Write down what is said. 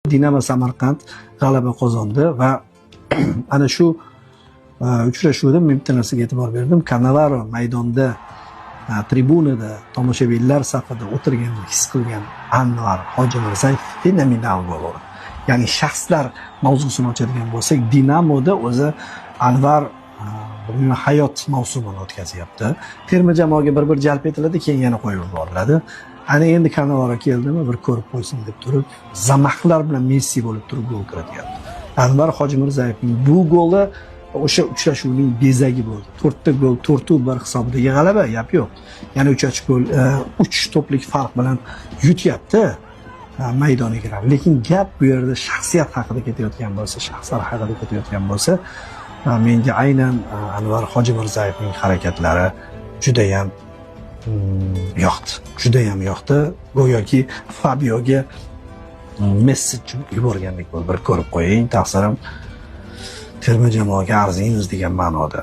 Dinamo Samarqand g'alaba qozondi va ana shu uchrashuvda men bitta narsaga e'tibor berdim. Cannavaro maydonda tribunada tomoshabinlar safida o'tirganini his qilgan Anvar Hojimirzayev fenomenal gol urdi. Ya'ni shaxslar mavzusini ochadigan bo'lsak, Dinamoda o'zi Anvar hayot mavsumini o'tkazyapti. Terma jamoaga bir jalb etiladi, keyin yana qo'yib yuboriladi. Ana endi Cannavaro keldimi, bir ko'rib qo'ysin deb turib, zamahlar bilan Messi bo'lib turib gol kiratyapti. Anvar Hojimurzayevning bu goli o'sha uchrashuvning bezagi bo'ldi. 4 ta gol, 4-1 hisobidagi g'alaba, gap yo'q. Yana 3 gol, 3 to'plik farq bilan yutyapti maydoniga kirib. Lekin gap bu yerda shaxsiyat haqida ketayotgan bo'lsa, shaxslar haqida ketayotgan bo'lsa, menga aynan Anvar Hojimurzayevning harakatlari juda ham yoqdi. Go'yoki Fabioga messej yuborgandek bo'ldi. Bir ko'rib qo'ying, taqsirim terma jamoaga arziymiz degan ma'noda.